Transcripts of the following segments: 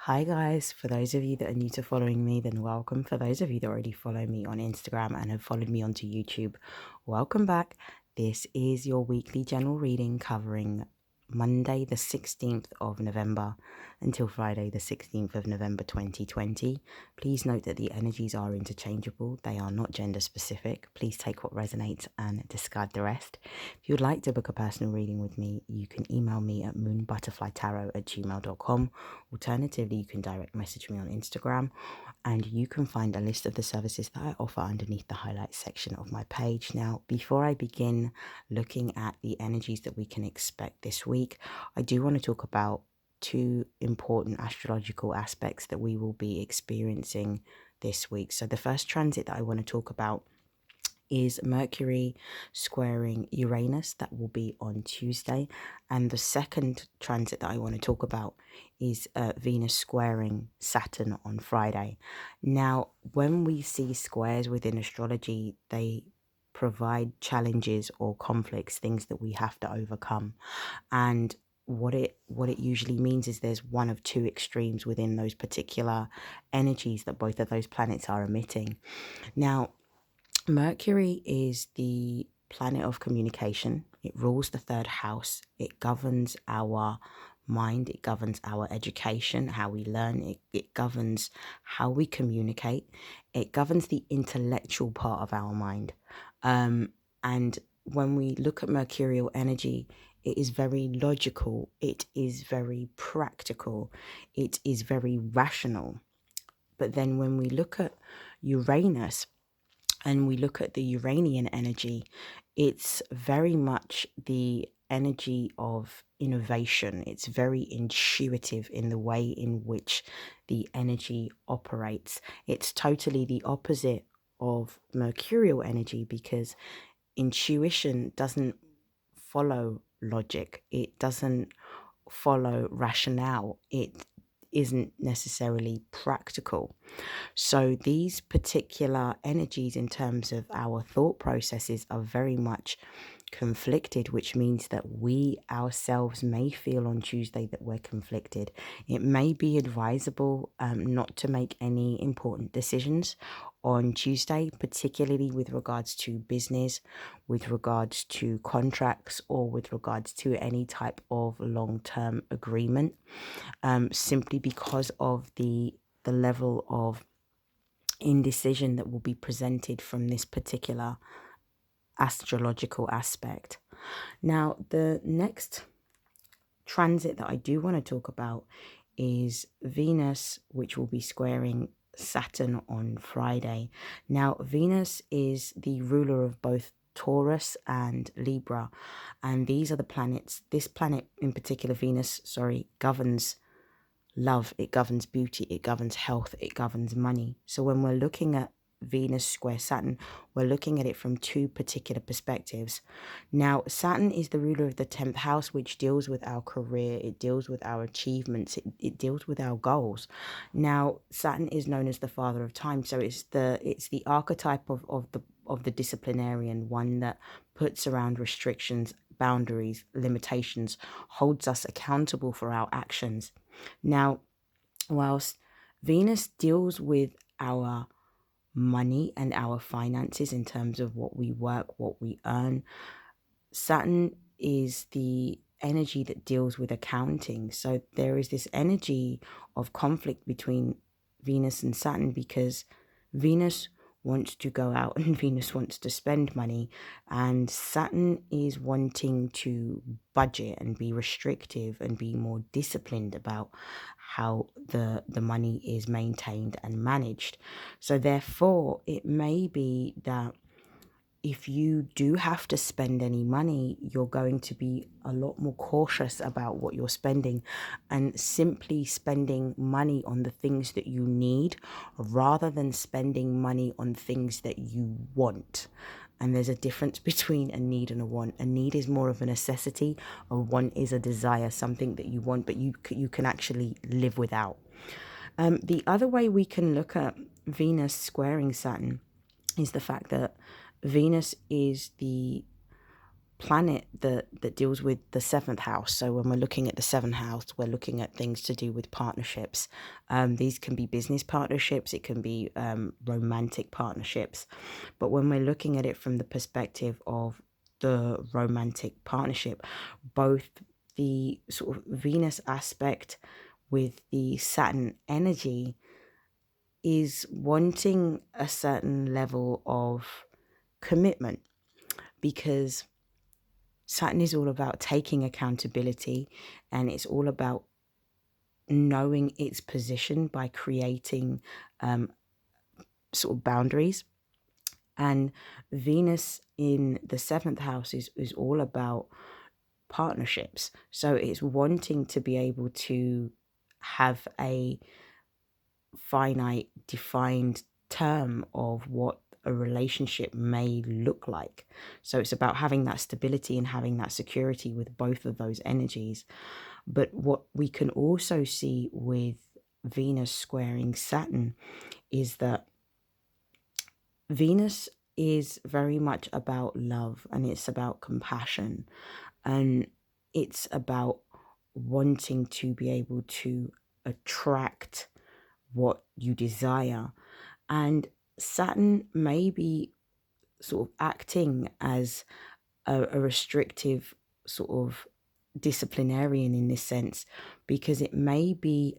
Hi guys, for those of you that are new to following me, then welcome. For those of you that already follow me on Instagram and have followed me onto YouTube, welcome back. This is your weekly general reading covering Monday the 16th of November until Friday the 16th of November 2020. Please note that the energies are interchangeable. They are not gender specific. Please take what resonates and discard the rest. If you would like to book a personal reading with me, you can email me at moonbutterflytarot@gmail.com. Alternatively, you can direct message me on Instagram, and you can find a list of the services that I offer underneath the highlights section of my page. Now, before I begin looking at the energies that we can expect this week, I do want to talk about two important astrological aspects that we will be experiencing this week. So the first transit that I want to talk about is Mercury squaring Uranus. That will be on Tuesday. And the second transit that I want to talk about is Venus squaring Saturn on Friday. Now, when we see squares within astrology, they provide challenges or conflicts, things that we have to overcome. And what it usually means is there's one of two extremes within those particular energies that both of those planets are emitting. Now, Mercury is the planet of communication. It rules the third house. It governs our mind. It governs our education, how we learn. It governs how we communicate. It governs the intellectual part of our mind. And when we look at mercurial energy, it is very logical. It is very practical. It is very rational. But then when we look at Uranus, and we look at the Uranian energy, it's very much the energy of innovation. It's very intuitive in the way in which the energy operates. It's totally the opposite of mercurial energy because intuition doesn't follow logic. It doesn't follow rationale. It isn't necessarily practical. So these particular energies in terms of our thought processes are very much conflicted, which means that we ourselves may feel on Tuesday that we're conflicted. It may be advisable not to make any important decisions on Tuesday, particularly with regards to business, with regards to contracts, or with regards to any type of long-term agreement, simply because of the level of indecision that will be presented from this particular astrological aspect. Now, the next transit that I do want to talk about is Venus, which will be squaring Saturn on Friday. Now, Venus is the ruler of both Taurus and Libra, and these are the planets. This planet in particular, Venus, governs love, it governs beauty, it governs health, it governs money. So when we're looking at Venus square Saturn, we're looking at it from two particular perspectives. Now, Saturn is the ruler of the 10th house, which deals with our career, it deals with our achievements, it deals with our goals. Now, Saturn is known as the father of time, so it's the archetype of the disciplinarian, one that puts around restrictions, boundaries, limitations, holds us accountable for our actions. Now, whilst Venus deals with our money and our finances in terms of what we work, what we earn, Saturn is the energy that deals with accounting. So there is this energy of conflict between Venus and Saturn because Venus wants to go out and Venus wants to spend money, and Saturn is wanting to budget and be restrictive and be more disciplined about how the money is maintained and managed. So therefore, it may be that if you do have to spend any money, you're going to be a lot more cautious about what you're spending and simply spending money on the things that you need rather than spending money on things that you want. And there's a difference between a need and a want. A need is more of a necessity. A want is a desire, something that you want, but you can actually live without. The other way we can look at Venus squaring Saturn is the fact that Venus is the planet that deals with the seventh house. So when we're looking at the seventh house, we're looking at things to do with partnerships. These can be business partnerships, it can be romantic partnerships. But when we're looking at it from the perspective of the romantic partnership, both the sort of Venus aspect with the Saturn energy is wanting a certain level of commitment, because Saturn is all about taking accountability, and it's all about knowing its position by creating sort of boundaries. And Venus in the seventh house is all about partnerships. So it's wanting to be able to have a finite, defined term of what a relationship may look like. So it's about having that stability and having that security with both of those energies. But what we can also see with Venus squaring Saturn is that Venus is very much about love, and it's about compassion, and it's about wanting to be able to attract what you desire. And Saturn may be sort of acting as a restrictive sort of disciplinarian in this sense, because it may be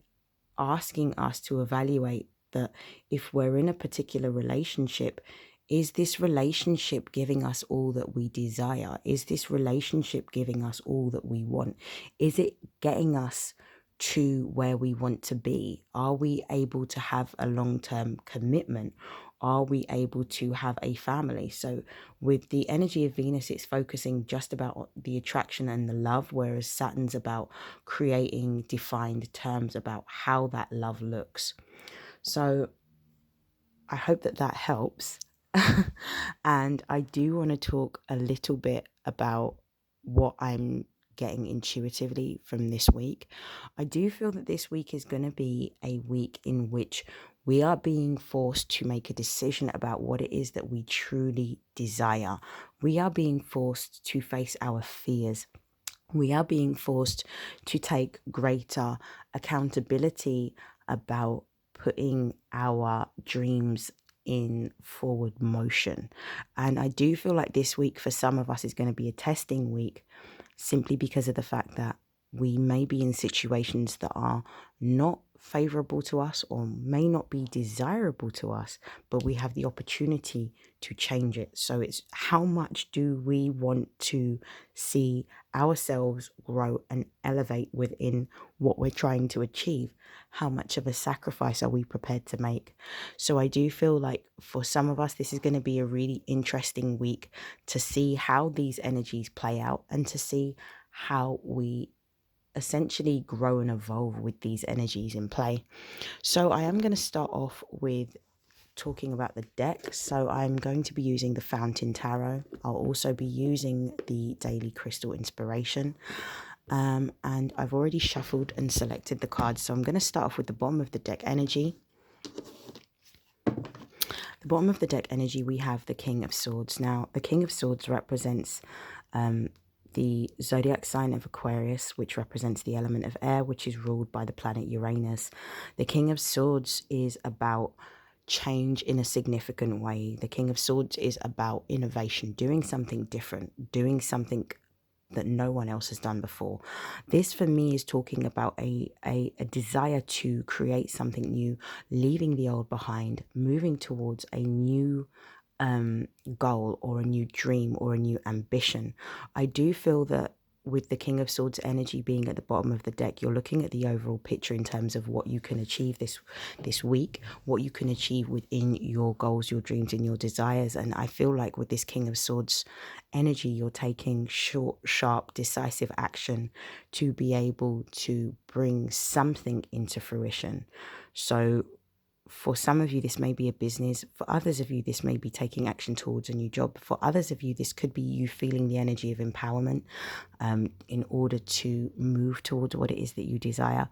asking us to evaluate that if we're in a particular relationship, is this relationship giving us all that we desire? Is this relationship giving us all that we want? Is it getting us to where we want to be? Are we able to have a long-term commitment? Are we able to have a family? So with the energy of Venus, it's focusing just about the attraction and the love, whereas Saturn's about creating defined terms about how that love looks. So I hope that helps. And I do want to talk a little bit about what I'm getting intuitively from this week. I do feel that this week is going to be a week in which we are being forced to make a decision about what it is that we truly desire. We are being forced to face our fears. We are being forced to take greater accountability about putting our dreams in forward motion. And I do feel like this week for some of us is going to be a testing week, simply because of the fact that we may be in situations that are not favorable to us or may not be desirable to us, but we have the opportunity to change it. So it's how much do we want to see ourselves grow and elevate within what we're trying to achieve? How much of a sacrifice are we prepared to make? So I do feel like for some of us, this is going to be a really interesting week to see how these energies play out and to see how we essentially grow and evolve with these energies in play. So I am going to start off with talking about the deck. So I'm going to be using the Fountain Tarot. I'll also be using the Daily Crystal Inspiration. And I've already shuffled and selected the cards. So I'm going to start off with the bottom of the deck energy. The bottom of the deck energy, we have the King of Swords. Now, the King of Swords represents the zodiac sign of Aquarius, which represents the element of air, which is ruled by the planet Uranus. The King of Swords is about change in a significant way. The King of Swords is about innovation, doing something different, doing something that no one else has done before. This for me is talking about a desire to create something new, leaving the old behind, moving towards a new goal or a new dream or a new ambition. I do feel that with the King of Swords energy being at the bottom of the deck, you're looking at the overall picture in terms of what you can achieve this week, what you can achieve within your goals, your dreams, and your desires. And I feel like with this King of Swords energy, you're taking short, sharp, decisive action to be able to bring something into fruition. So for some of you, this may be a business. For others of you, this may be taking action towards a new job. For others of you, this could be you feeling the energy of empowerment in order to move towards what it is that you desire.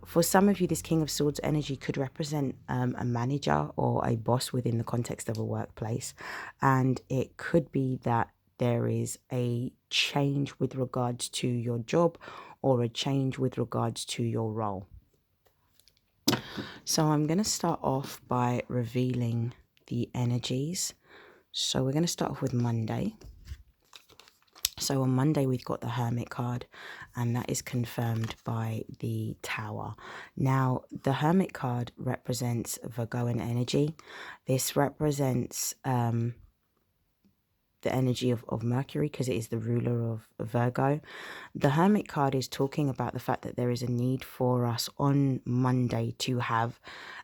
For some of you, this King of Swords energy could represent a manager or a boss within the context of a workplace. And it could be that there is a change with regards to your job or a change with regards to your role. So I'm going to start off by revealing the energies. So we're going to start off with Monday. So on Monday, we've got the Hermit card, and that is confirmed by the Tower. Now, the Hermit card represents Virgoan energy. This represents the energy of Mercury, because it is the ruler of Virgo. The Hermit card is talking about the fact that there is a need for us on Monday to have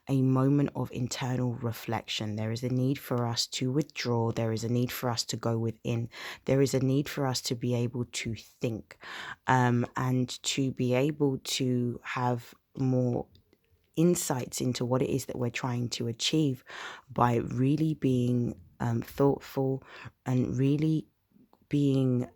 a moment of internal reflection. There is a need for us to withdraw. There is a need for us to go within. There is a need for us to be able to think, and to be able to have more insights into what it is that we're trying to achieve by really being thoughtful and really being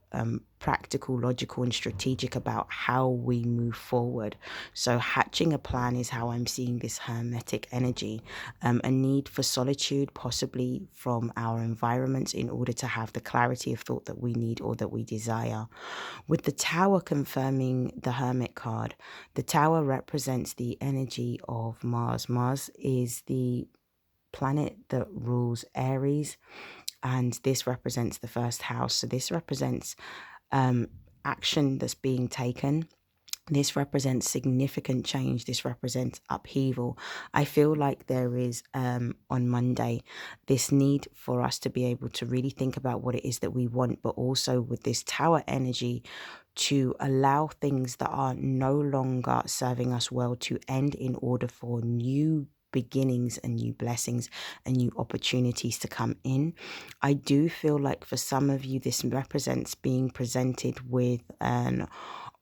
practical, logical, and strategic about how we move forward. So hatching a plan is how I'm seeing this hermetic energy. A need for solitude, possibly from our environments, in order to have the clarity of thought that we need or that we desire. With the Tower confirming the Hermit card, the Tower represents the energy of Mars. Mars is the planet that rules Aries, and this represents the first house. So this represents action that's being taken. This represents significant change. This represents upheaval. I feel like there is, on Monday, this need for us to be able to really think about what it is that we want, but also with this Tower energy, to allow things that are no longer serving us well to end in order for new beginnings and new blessings and new opportunities to come in. I do feel like for some of you, this represents being presented with an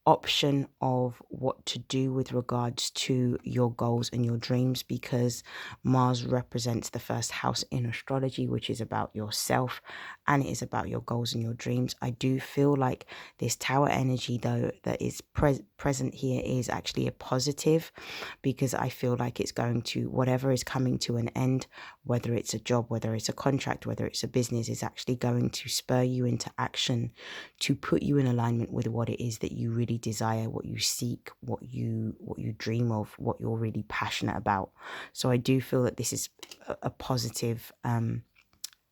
option of what to do with regards to your goals and your dreams, because Mars represents the first house in astrology, which is about yourself, and it is about your goals and your dreams. I do feel like this Tower energy, though, that is present here is actually a positive, because I feel like it's going to, whatever is coming to an end, whether it's a job, whether it's a contract, whether it's a business, is actually going to spur you into action to put you in alignment with what it is that you really desire, what you seek, what you dream of, what you're really passionate about. So I do feel that this is a positive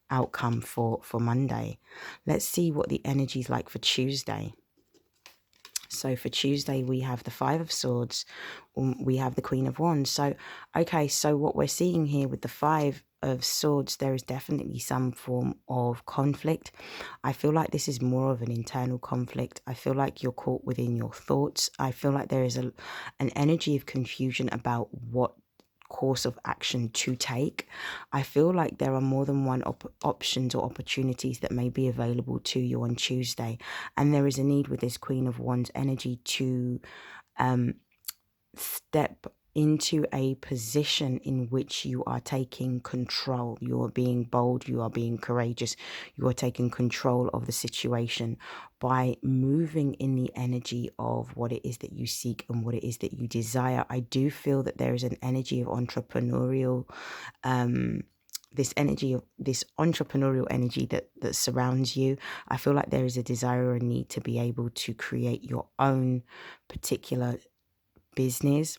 outcome for Monday. Let's see what the energy is like for Tuesday. So for Tuesday, we have the Five of Swords, we have the Queen of Wands. So, okay, so what we're seeing here with the Five of Swords, there is definitely some form of conflict. I feel like this is more of an internal conflict. I feel like you're caught within your thoughts. I feel like there is an energy of confusion about what course of action to take. I feel like there are more than one options or opportunities that may be available to you on Tuesday, and there is a need with this Queen of Wands energy to step into a position in which you are taking control. You are being bold, you are being courageous, you are taking control of the situation by moving in the energy of what it is that you seek and what it is that you desire. I do feel that there is an energy of entrepreneurial this entrepreneurial energy that surrounds you. I feel like there is a desire or a need to be able to create your own particular business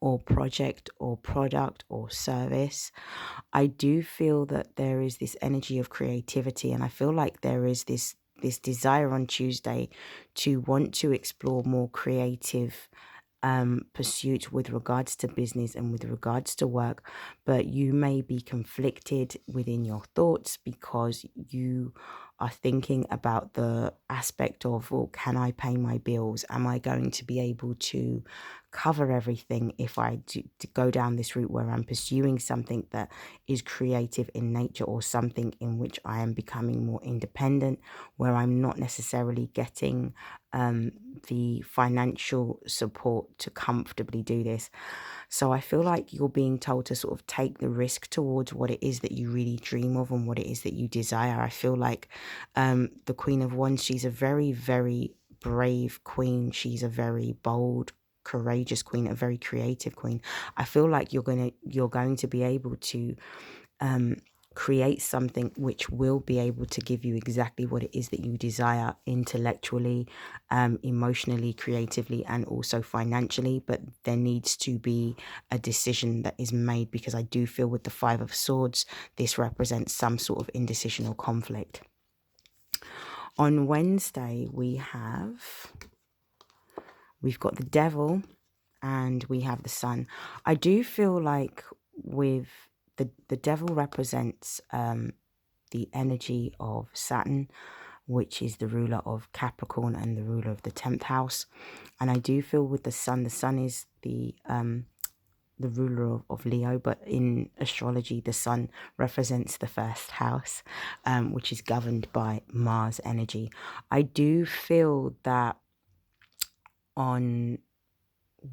or project or product or service. I do feel that there is this energy of creativity, and I feel like there is this desire on Tuesday to want to explore more creative pursuit with regards to business and with regards to work, but you may be conflicted within your thoughts because you are thinking about the aspect of, well, can I pay my bills? Am I going to be able to cover everything if I do to go down this route where I'm pursuing something that is creative in nature, or something in which I am becoming more independent, where I'm not necessarily getting the financial support to comfortably do this. So I feel like you're being told to sort of take the risk towards what it is that you really dream of and what it is that you desire. I feel like the Queen of Wands, she's a very, very brave queen. She's a very bold, courageous queen, a very creative queen. I feel like you're going to be able to create something which will be able to give you exactly what it is that you desire intellectually, emotionally, creatively, and also financially. But there needs to be a decision that is made, because I do feel with the Five of Swords, this represents some sort of indecision or conflict. On Wednesday, we've got the Devil and we have the Sun. I do feel like with the Devil represents the energy of Saturn, which is the ruler of Capricorn and the ruler of the 10th house. And I do feel with the Sun is the ruler of Leo, but in astrology, the Sun represents the first house, which is governed by Mars energy. I do feel that on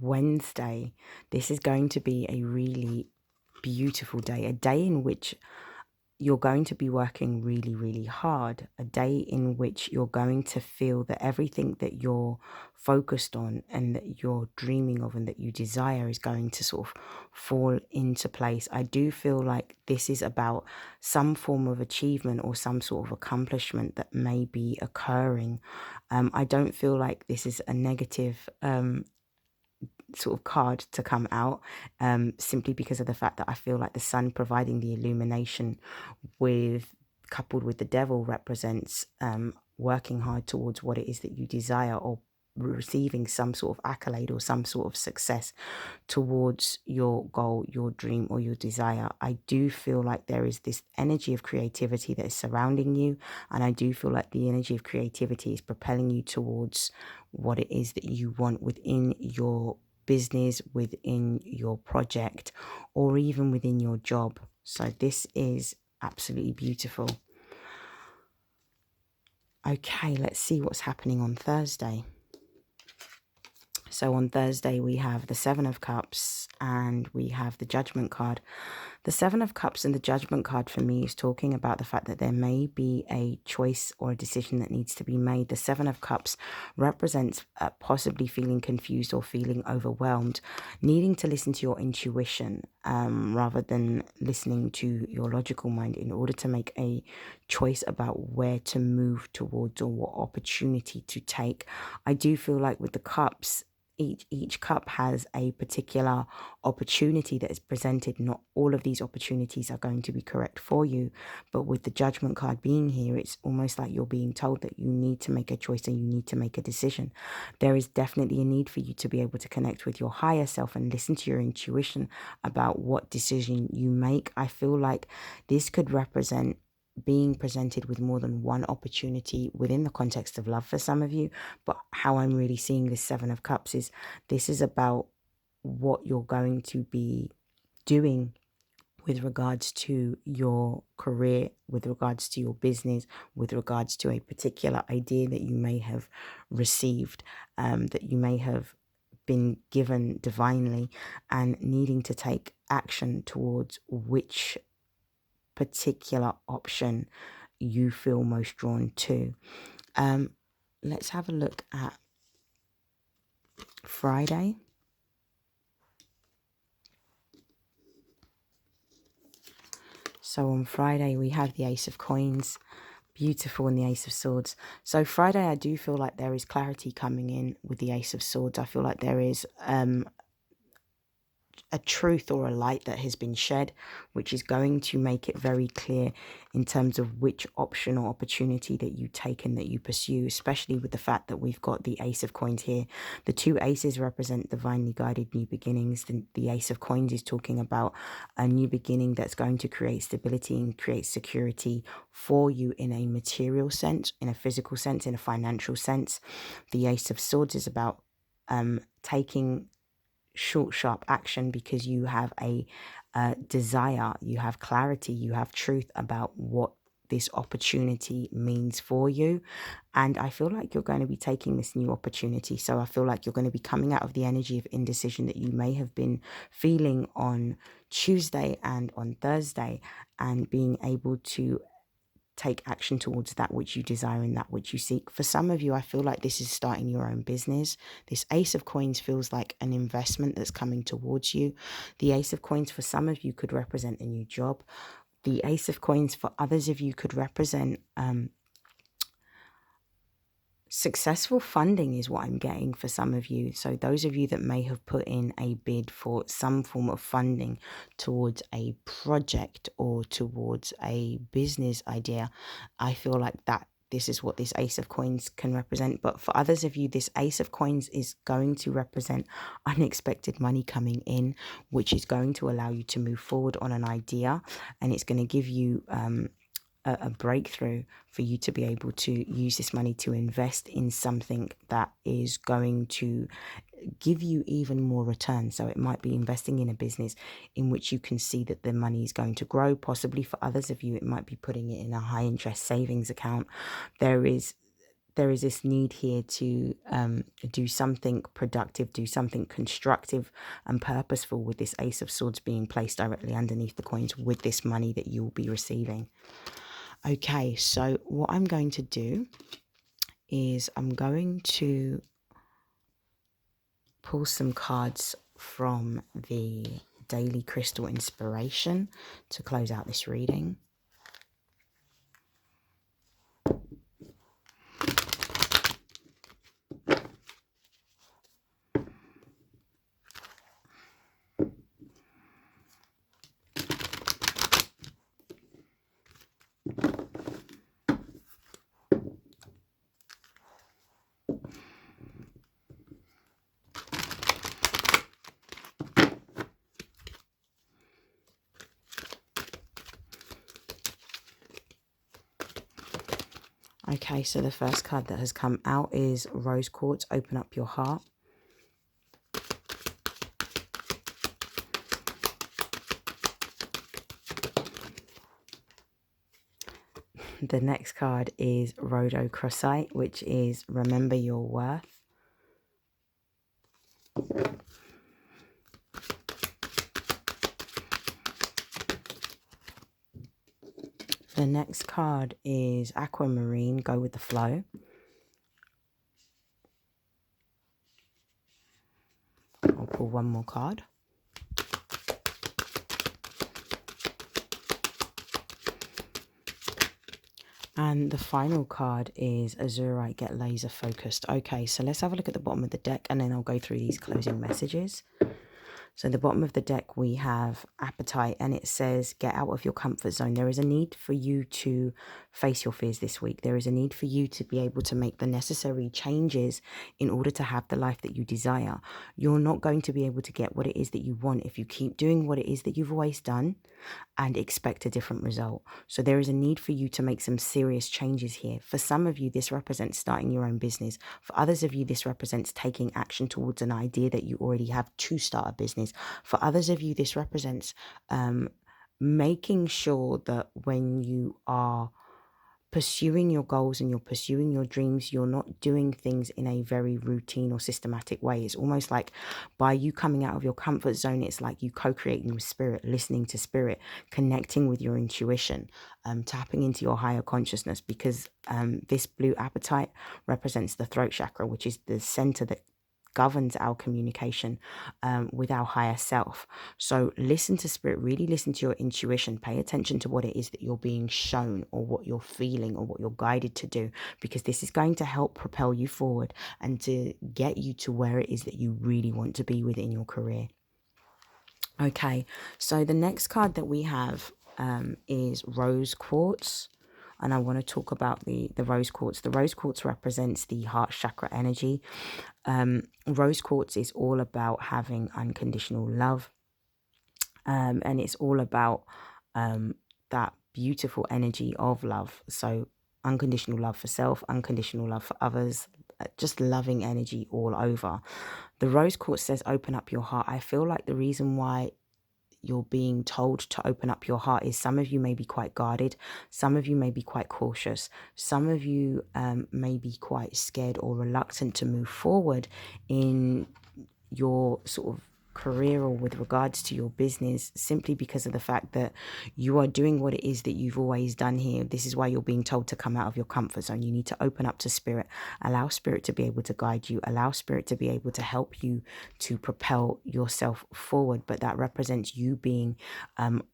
Wednesday, this is going to be a really beautiful day, a day in which you're going to be working really, really hard, a day in which you're going to feel that everything that you're focused on and that you're dreaming of and that you desire is going to sort of fall into place. I do feel like this is about some form of achievement or some sort of accomplishment that may be occurring. I don't feel like this is a negative sort of card to come out, simply because of the fact that I feel like the Sun providing the illumination coupled with the Devil represents working hard towards what it is that you desire, or receiving some sort of accolade or some sort of success towards your goal, your dream, or your desire. I do feel like there is this energy of creativity that is surrounding you, and I do feel like the energy of creativity is propelling you towards what it is that you want within your business, within your project, or even within your job. So this is absolutely beautiful. Okay, let's see what's happening on Thursday. So on Thursday, we have the Seven of Cups and we have the Judgment card. The Seven of Cups and the Judgment card for me is talking about the fact that there may be a choice or a decision that needs to be made. The Seven of Cups represents possibly feeling confused or feeling overwhelmed, needing to listen to your intuition rather than listening to your logical mind in order to make a choice about where to move towards or what opportunity to take. I do feel like with the cups, each cup has a particular opportunity that is presented. Not all of these opportunities are going to be correct for you, but with the Judgment card being here, it's almost like you're being told that you need to make a choice and you need to make a decision. There is definitely a need for you to be able to connect with your higher self and listen to your intuition about what decision you make. I feel like this could represent being presented with more than one opportunity within the context of love for some of you. But how I'm really seeing this Seven of Cups is this is about what you're going to be doing with regards to your career, with regards to your business, with regards to a particular idea that you may have received, that you may have been given divinely, and needing to take action towards which particular option you feel most drawn to. Let's have a look at Friday. So on Friday, we have the Ace of Coins, beautiful, and the Ace of Swords. So Friday, I do feel like there is clarity coming in with the Ace of Swords. I feel like there is a truth or a light that has been shed, which is going to make it very clear in terms of which option or opportunity that you take and that you pursue, especially with the fact that we've got the Ace of Coins here. The two aces represent divinely guided new beginnings. The Ace of Coins is talking about a new beginning that's going to create stability and create security for you in a material sense, in a physical sense, in a financial sense. The Ace of Swords is about taking short, sharp action because you have a desire, you have clarity, you have truth about what this opportunity means for you. And I feel like you're going to be taking this new opportunity. So I feel like you're going to be coming out of the energy of indecision that you may have been feeling on Tuesday and on Thursday, and being able to take action towards that which you desire and that which you seek. For some of you, I feel like this is starting your own business. This Ace of Coins feels like an investment that's coming towards you. The Ace of Coins for some of you could represent a new job. The Ace of Coins for others of you could represent successful funding is what I'm getting for some of you. So those of you that may have put in a bid for some form of funding towards a project or towards a business idea, I feel like that this is what this Ace of Coins can represent. But for others of you, this Ace of Coins is going to represent unexpected money coming in, which is going to allow you to move forward on an idea, and it's going to give you a breakthrough for you to be able to use this money to invest in something that is going to give you even more return. So it might be investing in a business in which you can see that the money is going to grow. Possibly for others of you, it might be putting it in a high interest savings account. There is this need here to do something productive, do something constructive and purposeful with this Ace of Swords being placed directly underneath the coins with this money that you will be receiving. Okay, so what I'm going to do is I'm going to pull some cards from the Daily Crystal Inspiration to close out this reading. Okay, so the first card that has come out is Rose Quartz, Open Up Your Heart. The next card is Rhodochrosite, which is Remember Your Worth. The next card is Aquamarine, Go With The Flow. I'll pull one more card. And the final card is Azurite, Get Laser Focused. Okay, so let's have a look at the bottom of the deck and then I'll go through these closing messages. So at the bottom of the deck, we have Appetite, and it says, get out of your comfort zone. There is a need for you to face your fears this week. There is a need for you to be able to make the necessary changes in order to have the life that you desire. You're not going to be able to get what it is that you want if you keep doing what it is that you've always done and expect a different result. So there is a need for you to make some serious changes here. For some of you, this represents starting your own business. For others of you, this represents taking action towards an idea that you already have to start a business. For others of you, this represents making sure that when you are pursuing your goals and you're pursuing your dreams, you're not doing things in a very routine or systematic way. It's almost like by you coming out of your comfort zone, it's like you co-creating with spirit, listening to spirit, connecting with your intuition, tapping into your higher consciousness, because this blue apatite represents the throat chakra, which is the center that governs our communication with our higher self. So listen to spirit, really listen to your intuition, pay attention to what it is that you're being shown or what you're feeling or what you're guided to do, because this is going to help propel you forward and to get you to where it is that you really want to be within your career. Okay, so the next card that we have is Rose Quartz. And I want to talk about the Rose Quartz. The Rose Quartz represents the heart chakra energy. Rose Quartz is all about having unconditional love. And it's all about that beautiful energy of love. So unconditional love for self, unconditional love for others, just loving energy all over. The Rose Quartz says, open up your heart. I feel like the reason why you're being told to open up your heart is some of you may be quite guarded, some of you may be quite cautious, some of you may be quite scared or reluctant to move forward in your sort of career or with regards to your business, simply because of the fact that you are doing what it is that you've always done here. This is why you're being told to come out of your comfort zone. You need to open up to spirit, allow spirit to be able to guide you, allow spirit to be able to help you to propel yourself forward. But that represents you being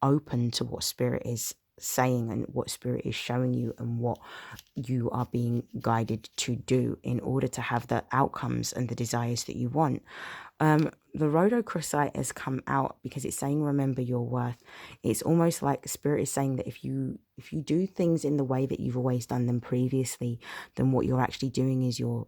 open to what spirit is saying and what spirit is showing you and what you are being guided to do in order to have the outcomes and the desires that you want. The rhodochrosite has come out because it's saying remember your worth. It's almost like spirit is saying that if you do things in the way that you've always done them previously, then what you're actually doing is you're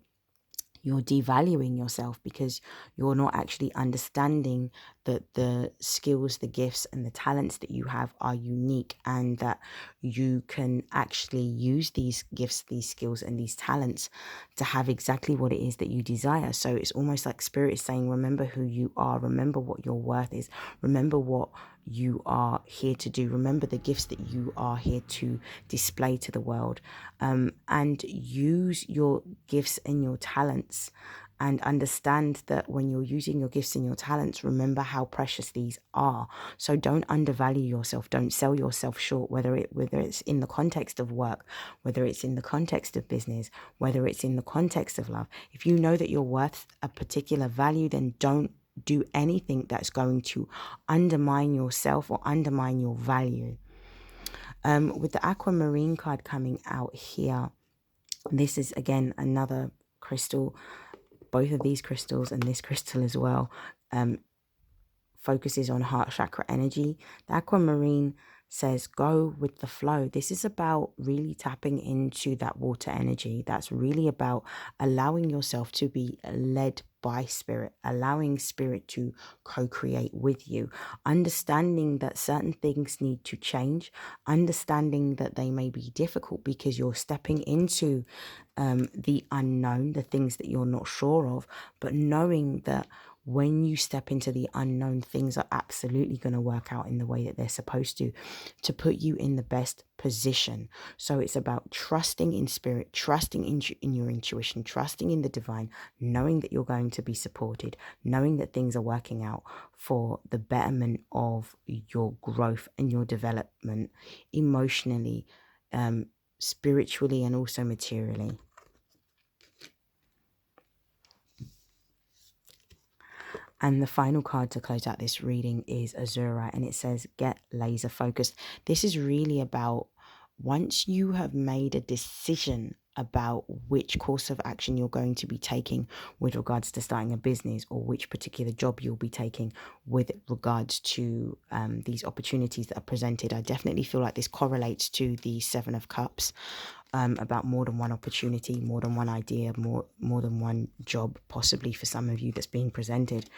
devaluing yourself, because you're not actually understanding that the skills, the gifts and the talents that you have are unique, and that you can actually use these gifts, these skills and these talents to have exactly what it is that you desire. So it's almost like spirit is saying, remember who you are, remember what your worth is, remember what you are here to do, remember the gifts that you are here to display to the world, and use your gifts and your talents, and understand that when you're using your gifts and your talents, remember how precious these are. So don't undervalue yourself, don't sell yourself short, whether it's in the context of work, whether it's in the context of business, whether it's in the context of love. If you know that you're worth a particular value, then don't do anything that's going to undermine yourself or undermine your value. With the Aquamarine card coming out here, this is again another crystal. Both of these crystals and this crystal as well focuses on heart chakra energy. The Aquamarine says go with the flow. This is about really tapping into that water energy. That's really about allowing yourself to be led by spirit, allowing spirit to co-create with you, understanding that certain things need to change, understanding that they may be difficult because you're stepping into the unknown, the things that you're not sure of, but knowing that when you step into the unknown, things are absolutely going to work out in the way that they're supposed to put you in the best position. So it's about trusting in spirit, trusting in your intuition, trusting in the divine, knowing that you're going to be supported, knowing that things are working out for the betterment of your growth and your development emotionally, spiritually, and also materially. And the final card to close out this reading is Azura, and it says, get laser focused. This is really about once you have made a decision about which course of action you're going to be taking with regards to starting a business, or which particular job you'll be taking with regards to these opportunities that are presented. I definitely feel like this correlates to the Seven of Cups. About more than one opportunity, more than one idea, more than one job, possibly for some of you, that's being presented.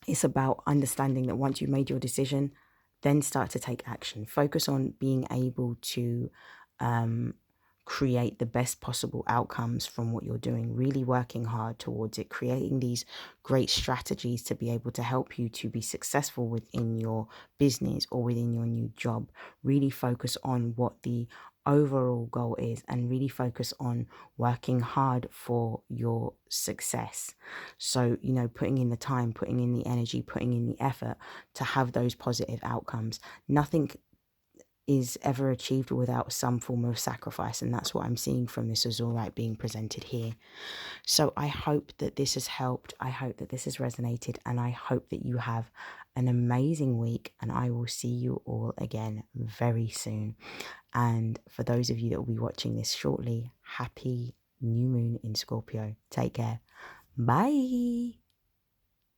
It's about understanding that once you've made your decision, then start to take action. Focus on being able to create the best possible outcomes from what you're doing, really working hard towards it, creating these great strategies to be able to help you to be successful within your business or within your new job. Really focus on what the overall goal is, and really focus on working hard for your success. So, putting in the time, putting in the energy, putting in the effort to have those positive outcomes. Nothing is ever achieved without some form of sacrifice, and that's what I'm seeing from this azurite being presented here. So I hope that this has helped, I hope that this has resonated, and I hope that you have an amazing week, and I will see you all again very soon. And for those of you that will be watching this shortly, happy new moon in Scorpio. Take care. Bye.